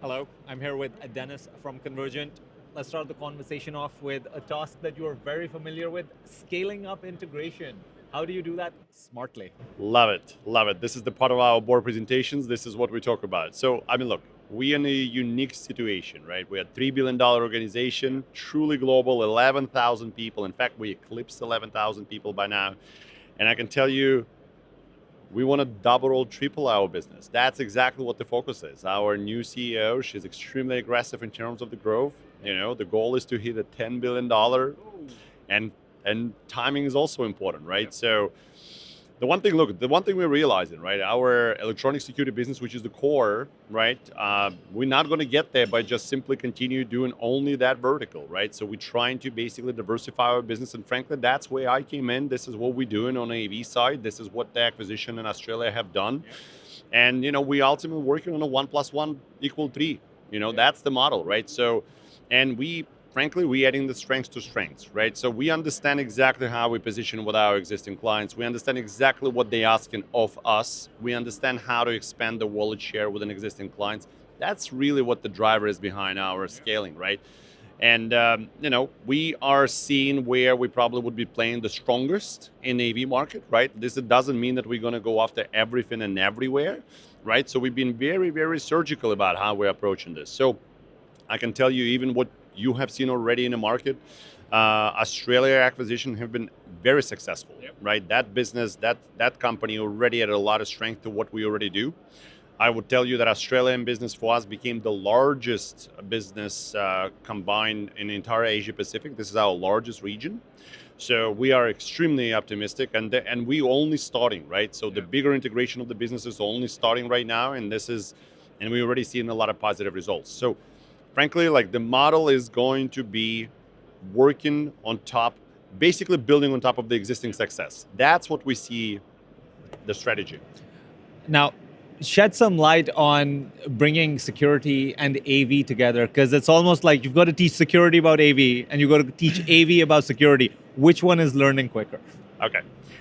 Hello, I'm here with Dennis from Convergent. Let's start the conversation off with a task that you're very familiar with, scaling up integration. How do you do that smartly? Love it. Love it. This is the part of our board presentations. This is what we talk about. So, look, we're in a unique situation, right? We're a $3 billion organization, truly global, 11,000 people. In fact, we eclipsed 11,000 people by now. And I can tell you, we want to double or triple our business. That's exactly what the focus is. Our new CEO, she's extremely aggressive in terms of the growth. The goal is to hit a $10 billion, and timing is also important, right? So the one thing we're realizing, right, our electronic security business, which is the core, right, we're not going to get there by just simply continue doing only that vertical, right? So we're trying to basically diversify our business, and frankly, that's where I came in. This is what we're doing on the AV side. This is what the acquisition in Australia have done, and we ultimately working on a 1+1 = 3. That's the model, right? So, and frankly, we're adding the strengths to strengths, right? So we understand exactly how we position with our existing clients. We understand exactly what they're asking of us. We understand how to expand the wallet share within existing clients. That's really what the driver is behind our scaling, right? And we are seeing where we probably would be playing the strongest in the AV market, right? This doesn't mean that we're going to go after everything and everywhere, right? So we've been very, very surgical about how we're approaching this. So I can tell you, even what you have seen already in the market, Australia acquisition have been very successful, right? That business, that company already added a lot of strength to what we already do. I would tell you that Australian business for us became the largest business combined in the entire Asia Pacific. This is our largest region. So we are extremely optimistic, and we only starting, right? So the bigger integration of the business is only starting right now, and we already seen a lot of positive results. So frankly, like, the model is going to be working on top, basically building on top of the existing success. That's what we see the strategy. Now, shed some light on bringing security and AV together, because it's almost like you've got to teach security about AV and you've got to teach AV about security. Which one is learning quicker? Okay.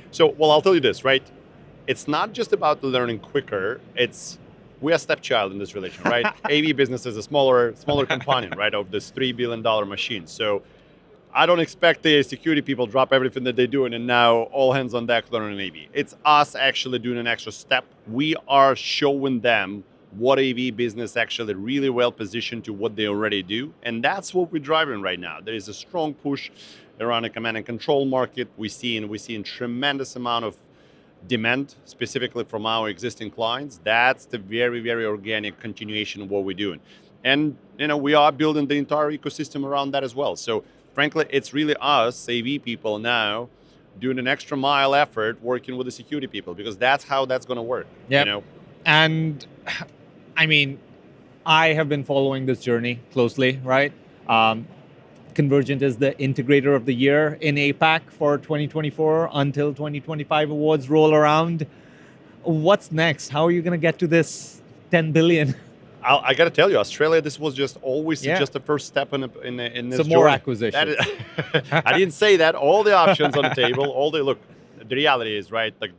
So, well, I'll tell you this, right? It's not just about the learning quicker. We are stepchild in this relation, right? AV business is a smaller component, right, of this $3 billion machine. So I don't expect the security people drop everything that they're doing and now all hands on deck learning AV. It's us actually doing an extra step. We are showing them what AV business actually really well positioned to what they already do. And that's what we're driving right now. There is a strong push around the command and control market. We're seeing tremendous amount of demand, specifically from our existing clients. That's the very, very organic continuation of what we're doing. And we are building the entire ecosystem around that as well. So frankly, it's really us, AV people, now doing an extra mile effort working with the security people, because that's how that's going to work. Yeah. And I mean, I have been following this journey closely, right? Convergent is the integrator of the year in APAC for 2024 until 2025 awards roll around. What's next? How are you going to get to this 10 billion? I got to tell you, Australia, this was just always just the first step in this Some more journey. acquisitions. I didn't say that. All the options on the table. Look. The reality is, right, like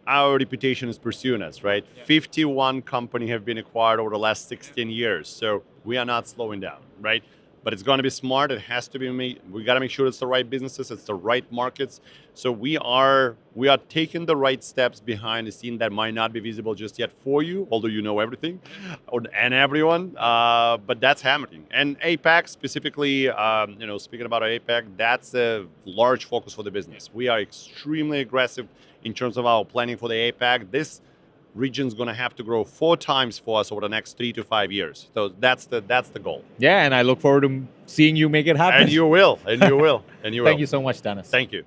our reputation is pursuing us, right? 51 companies have been acquired over the last 16 years. So we are not slowing down, right? But it's going to be smart. It has to be we got to make sure it's the right businesses, it's the right markets. So we are taking the right steps behind the scene that might not be visible just yet for you, although you know everything and everyone. But that's happening. And APAC specifically, speaking about APAC, that's a large focus for the business. We are extremely aggressive in terms of our planning for the APAC. This region's going to have to grow 4 times for us over the next 3 to 5 years. So that's the goal. Yeah, and I look forward to seeing you make it happen. And you will. And you will. Thank you so much, Dennis. Thank you.